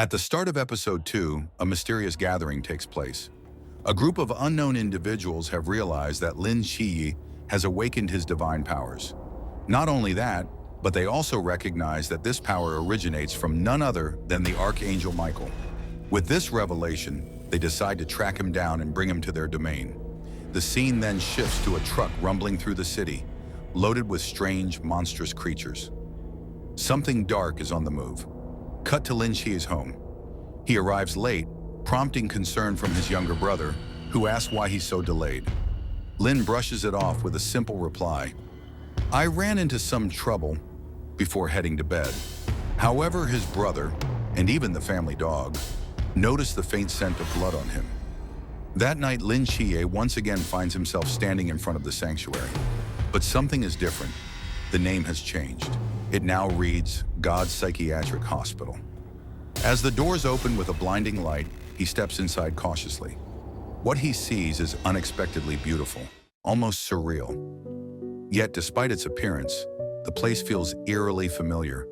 At the start of episode 2, a mysterious gathering takes place. A group of unknown individuals have realized that Lin Shiyi has awakened his divine powers. Not only that, but they also recognize that this power originates from none other than the Archangel Michael. With this revelation, they decide to track him down and bring him to their domain. The scene then shifts to a truck rumbling through the city, loaded with strange, monstrous creatures. Something dark is on the move. Cut to Lin Shiyi's home. He arrives late, prompting concern from his younger brother, who asks why he's so delayed. Lin brushes it off with a simple reply, "I ran into some trouble," before heading to bed. However, his brother, and even the family dog, notice the faint scent of blood on him. That night, Lin Shiyi once again finds himself standing in front of the sanctuary. But something is different. The name has changed. It now reads God's Psychiatric Hospital. As the doors open with a blinding light, he steps inside cautiously. What he sees is unexpectedly beautiful, almost surreal. Yet, despite its appearance, the place feels eerily familiar,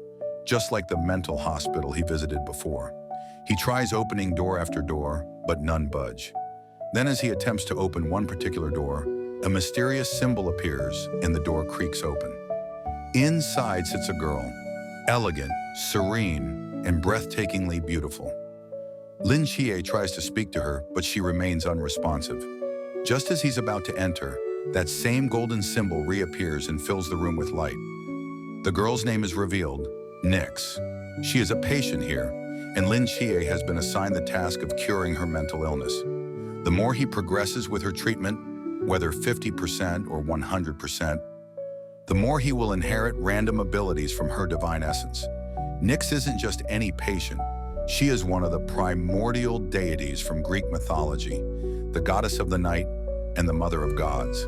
just like the mental hospital he visited before. He tries opening door after door, but none budge. Then, as he attempts to open one particular door, a mysterious symbol appears and the door creaks open. Inside sits a girl, elegant, serene, and breathtakingly beautiful. Lin Shiyi tries to speak to her, but she remains unresponsive. Just as he's about to enter, that same golden symbol reappears and fills the room with light. The girl's name is revealed, Nyx. She is a patient here, and Lin Shiyi has been assigned the task of curing her mental illness. The more he progresses with her treatment, whether 50% or 100%, the more he will inherit random abilities from her divine essence. Nyx isn't just any patient. She is one of the primordial deities from Greek mythology, the goddess of the night and the mother of gods.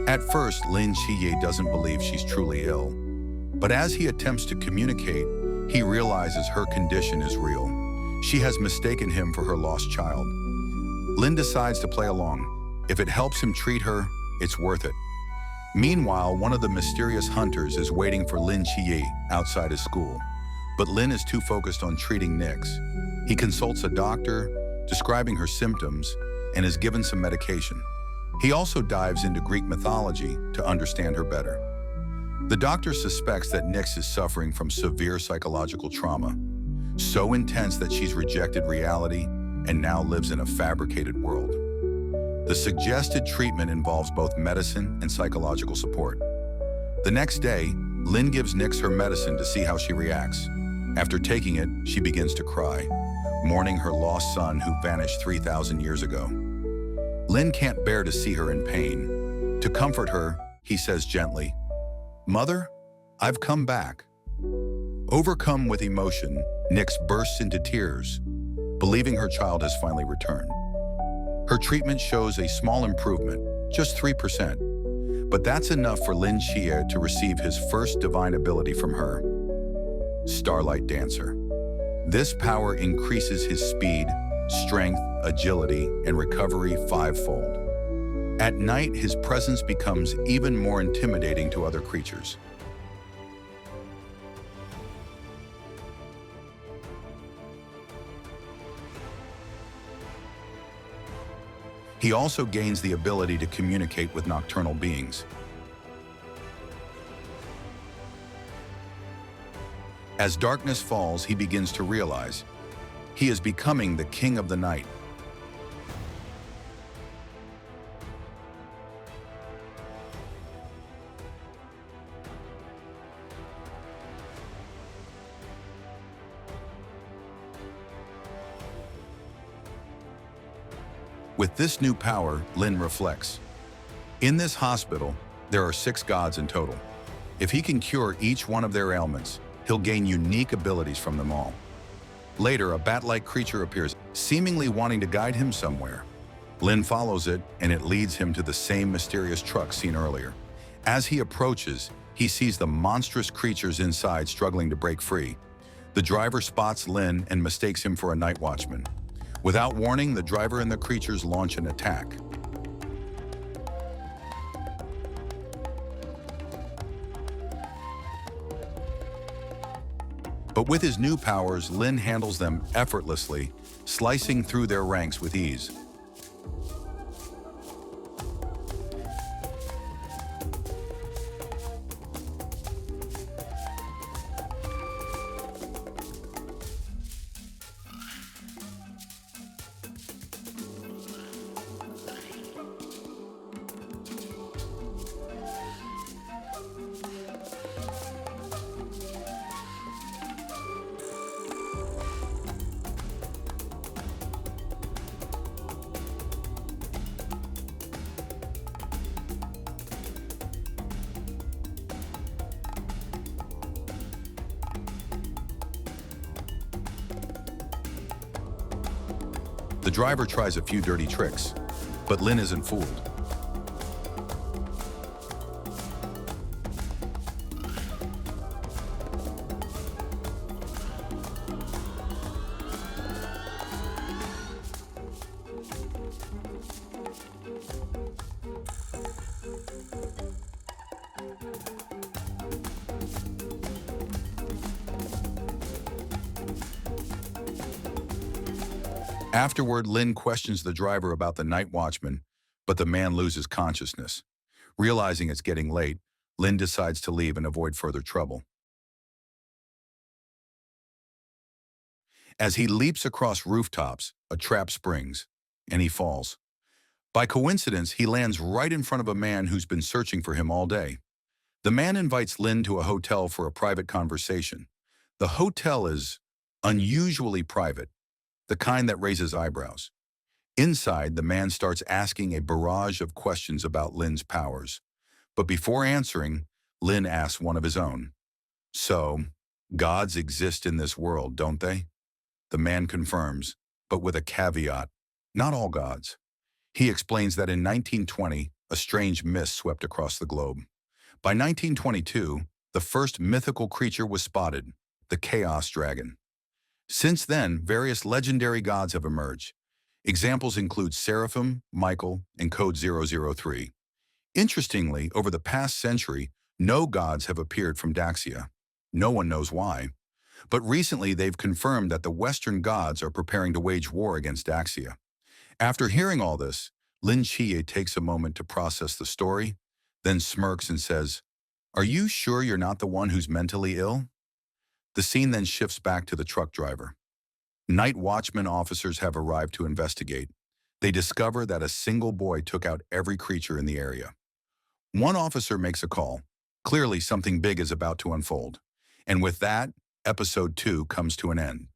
At first, Lin Shiyi doesn't believe she's truly ill. But as he attempts to communicate, he realizes her condition is real. She has mistaken him for her lost child. Lin decides to play along. If it helps him treat her, it's worth it. Meanwhile, one of the mysterious hunters is waiting for Lin Shiyi outside his school. But Lin is too focused on treating Nyx. He consults a doctor, describing her symptoms, and is given some medication. He also dives into Greek mythology to understand her better. The doctor suspects that Nyx is suffering from severe psychological trauma, so intense that she's rejected reality and now lives in a fabricated world. The suggested treatment involves both medicine and psychological support. The next day, Lin gives Nyx her medicine to see how she reacts. After taking it, she begins to cry, mourning her lost son who vanished 3,000 years ago. Lin can't bear to see her in pain. To comfort her, he says gently, "Mother, I've come back." Overcome with emotion, Nyx bursts into tears, believing her child has finally returned. Her treatment shows a small improvement, just 3%, but that's enough for Lin Shiyi to receive his first divine ability from her, Starlight Dancer. This power increases his speed, strength, agility, and recovery 5-fold. At night, his presence becomes even more intimidating to other creatures. He also gains the ability to communicate with nocturnal beings. As darkness falls, he begins to realize he is becoming the king of the night. With this new power, Lin reflects. In this hospital, there are 6 gods in total. If he can cure each one of their ailments, he'll gain unique abilities from them all. Later, a bat-like creature appears, seemingly wanting to guide him somewhere. Lin follows it, and it leads him to the same mysterious truck seen earlier. As he approaches, he sees the monstrous creatures inside struggling to break free. The driver spots Lin and mistakes him for a night watchman. Without warning, the driver and the creatures launch an attack. But with his new powers, Lin handles them effortlessly, slicing through their ranks with ease. The driver tries a few dirty tricks, but Lin isn't fooled. Afterward, Lin questions the driver about the night watchman, but the man loses consciousness. Realizing it's getting late, Lin decides to leave and avoid further trouble. As he leaps across rooftops, a trap springs, and he falls. By coincidence, he lands right in front of a man who's been searching for him all day. The man invites Lin to a hotel for a private conversation. The hotel is unusually private, the kind that raises eyebrows. Inside, the man starts asking a barrage of questions about Lin's powers. But before answering, Lin asks one of his own. So, gods exist in this world, don't they? The man confirms, but with a caveat. Not all gods. He explains that in 1920, a strange mist swept across the globe. By 1922, the first mythical creature was spotted, the Chaos Dragon. Since then, various legendary gods have emerged. Examples include Seraphim, Michael, and Code 003. Interestingly, over the past century, no gods have appeared from Daxia. No one knows why. But recently, they've confirmed that the Western gods are preparing to wage war against Daxia. After hearing all this, Lin Qiye takes a moment to process the story, then smirks and says, "Are you sure you're not the one who's mentally ill?" The scene then shifts back to the truck driver. Night watchman officers have arrived to investigate. They discover that a single boy took out every creature in the area. One officer makes a call. Clearly, something big is about to unfold. And with that, episode 2 comes to an end.